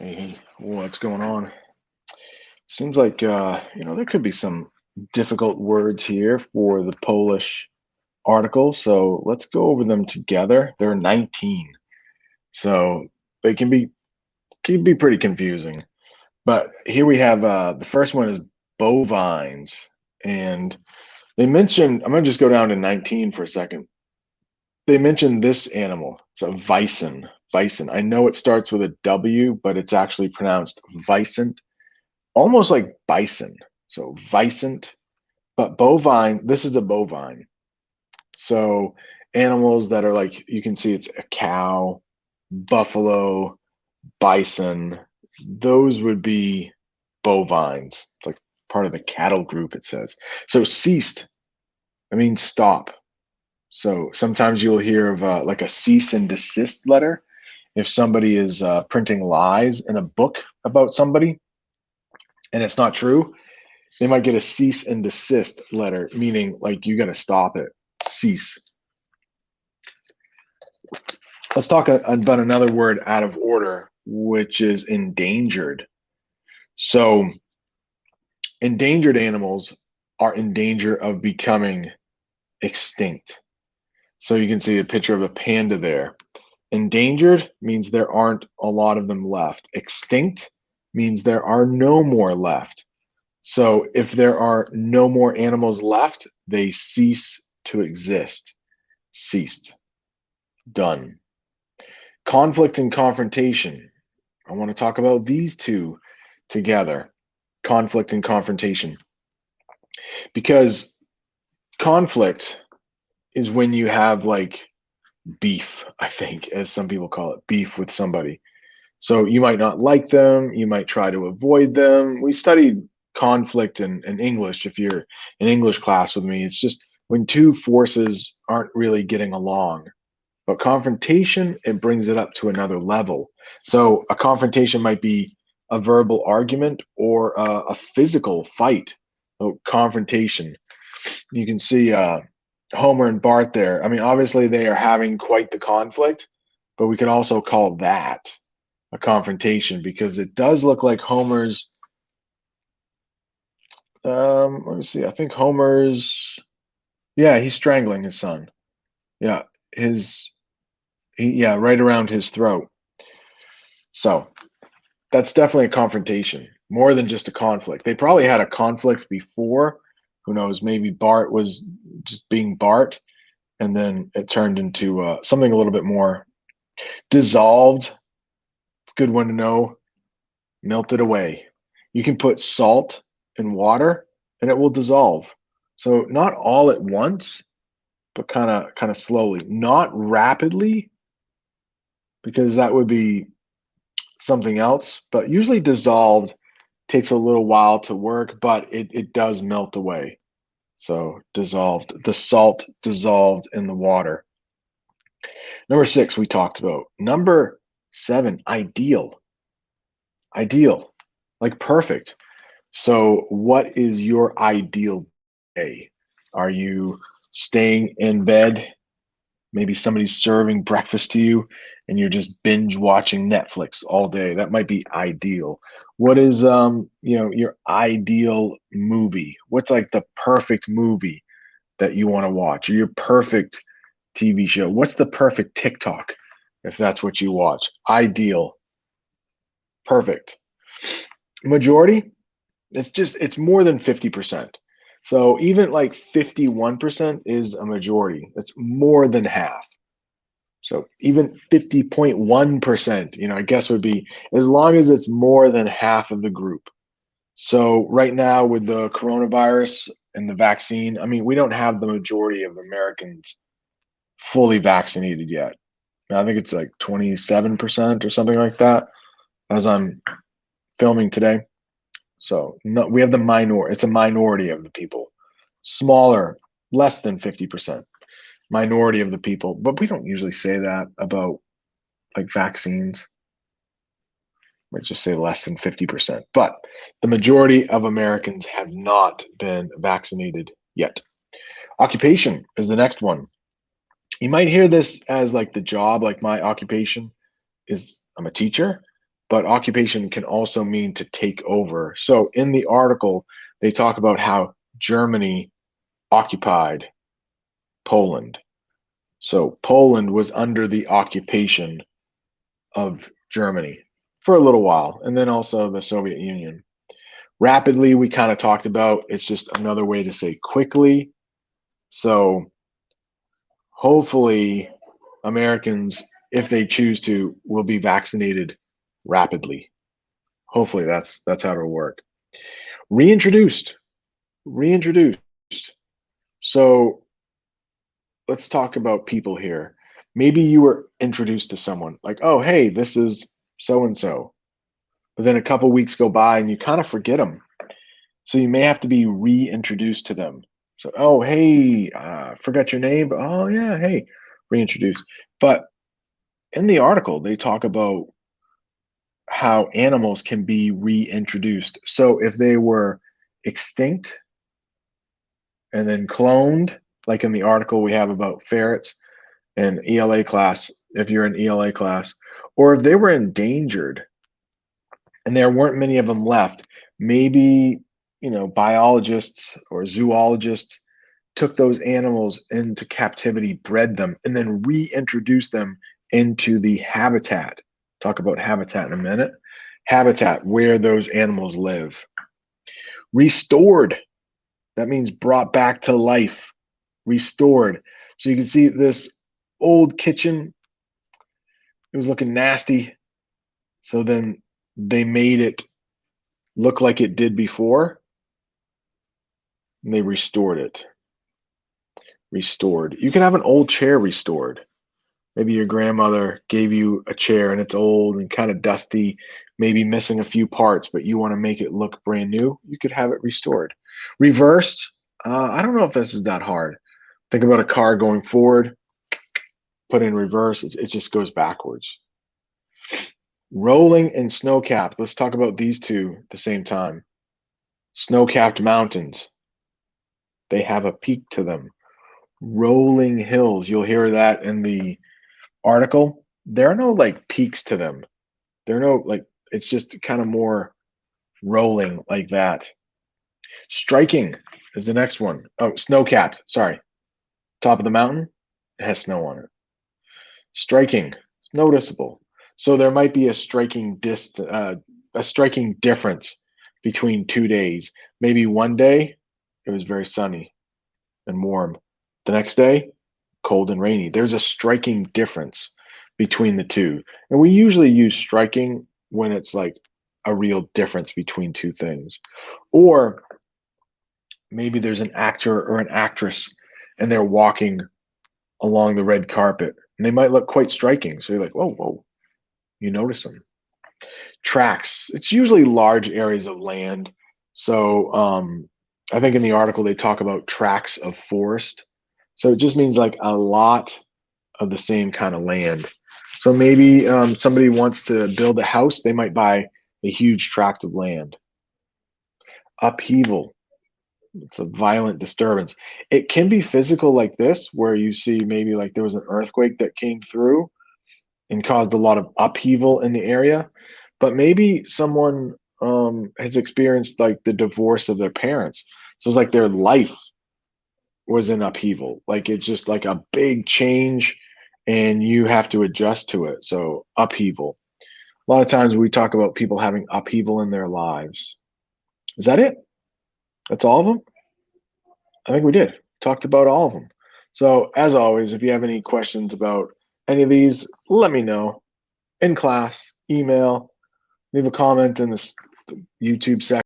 Hey, what's going on? Seems like there could be some difficult words here for the Polish article, so let's go over them together. There are 19, so they can be pretty confusing. But here we have the first one is bovines, and they mentioned. I'm gonna just go down to 19 for a second. They mentioned this animal. It's a bison. Bison. I know it starts with a W, but it's actually pronounced vicent, almost like bison. So vicent, but bovine, this is a bovine. So animals that are like, you can see it's a cow, buffalo, bison, those would be bovines. It's like part of the cattle group, it says. So ceased, I mean stop. So sometimes you'll hear of like a cease and desist letter. If somebody is printing lies in a book about somebody and it's not true, they might get a cease and desist letter, meaning like you got to stop it. Cease. Let's talk about another word out of order, which is endangered. So, endangered animals are in danger of becoming extinct. So, you can see a picture of a panda there. Endangered means there aren't a lot of them left. Extinct means there are no more left. So if there are no more animals left, they cease to exist. Ceased. Done. Conflict and confrontation. I want to talk about these two together. Conflict and confrontation. Because conflict is when you have like beef, I think, as some people call it, beef with somebody. So you might not like them, you might try to avoid them. We studied conflict in English. If you're in English class with me, it's just when two forces aren't really getting along. But confrontation, it brings it up to another level. So a confrontation might be a verbal argument or a physical fight. So confrontation. You can see Homer and Bart there. I mean, obviously they are having quite the conflict, but we could also call that a confrontation because it does look like Homer's. Let me see. I think Homer's. Yeah, he's strangling his son. Yeah, his. Yeah, right around his throat. So that's definitely a confrontation, more than just a conflict. They probably had a conflict before. Who knows? Maybe Bart was just being Bart, and then it turned into something a little bit more dissolved. It's a good one to know. Melted away. You can put salt in water and it will dissolve. So not all at once, but kind of slowly, not rapidly, because that would be something else. But usually dissolved takes a little while to work, but it does melt away. So dissolved, the salt dissolved in the water. Number 6, we talked about. Number 7, ideal. Ideal, like perfect. So, what is your ideal day? Are you staying in bed? Maybe somebody's serving breakfast to you and you're just binge watching Netflix all day. That might be ideal. What is your ideal movie? What's like the perfect movie that you want to watch? Or your perfect TV show? What's the perfect TikTok if that's what you watch? Ideal. Perfect. Majority, it's more than 50%. So even like 51% is a majority. That's more than half. So even 50.1%, I guess would be as long as it's more than half of the group. So right now with the coronavirus and the vaccine, I mean, we don't have the majority of Americans fully vaccinated yet. I think it's like 27% or something like that as I'm filming today. So no, we have the minor. It's a minority of the people, smaller, less than 50%, minority of the people. But we don't usually say that about like vaccines. We just say less than 50%. But the majority of Americans have not been vaccinated yet. Occupation is the next one. You might hear this as like the job, like my occupation is I'm a teacher. but occupation can also mean to take over. So in the article, they talk about how Germany occupied Poland. So Poland was under the occupation of Germany for a little while, and then also the Soviet Union. Rapidly, we kind of talked about, it's just another way to say quickly. So hopefully Americans, if they choose to, will be vaccinated rapidly. Hopefully that's how it'll work. Reintroduced. Reintroduced. So let's talk about people here. Maybe you were introduced to someone like, oh, hey, this is so and so. But then a couple weeks go by and you kind of forget them. So you may have to be reintroduced to them. So, oh, hey, forgot your name, but oh, yeah, hey, reintroduced. But in the article, they talk about how animals can be reintroduced. So if they were extinct and then cloned, like in the article we have about ferrets in ELA class, if you're in ELA class, or if they were endangered and there weren't many of them left, maybe, biologists or zoologists took those animals into captivity, bred them, and then reintroduced them into the habitat. Talk about habitat in a minute. Habitat where those animals live. Restored. That means brought back to life. Restored. So you can see this old kitchen. It was looking nasty. So then they made it look like it did before. And they restored it. Restored. You can have an old chair restored. Maybe your grandmother gave you a chair and it's old and kind of dusty, maybe missing a few parts, but you want to make it look brand new. You could have it restored. Reversed. I don't know if this is that hard. Think about a car going forward, put in reverse, it just goes backwards. Rolling and snow-capped. Let's talk about these two at the same time. Snow-capped mountains. They have a peak to them. Rolling hills. You'll hear that in the article. There are no like peaks to them. There are no like, it's just kind of more rolling like that. Striking is the next one. Oh, snow-capped. Sorry. Top of the mountain. It has snow on it. Striking. Noticeable. So there might be a striking difference between 2 days. Maybe one day it was very sunny and warm. The next day, cold and rainy. There's a striking difference between the two. And we usually use striking when it's like a real difference between two things. Or maybe there's an actor or an actress and they're walking along the red carpet and they might look quite striking. So you're like, whoa, whoa, you notice them. Tracts. It's usually large areas of land. So I think in the article they talk about tracts of forest. So it just means like a lot of the same kind of land. So maybe somebody wants to build a house, they might buy a huge tract of land. Upheaval. It's a violent disturbance. It can be physical like this, where you see maybe like there was an earthquake that came through and caused a lot of upheaval in the area. But maybe someone has experienced like the divorce of their parents. So it's like their life was in upheaval. Like it's just like a big change and you have to adjust to it. So upheaval. A lot of times we talk about people having upheaval in their lives. Is that it? That's all of them? I think we did. Talked about all of them. So as always, if you have any questions about any of these, let me know in class, email, leave a comment in the YouTube section.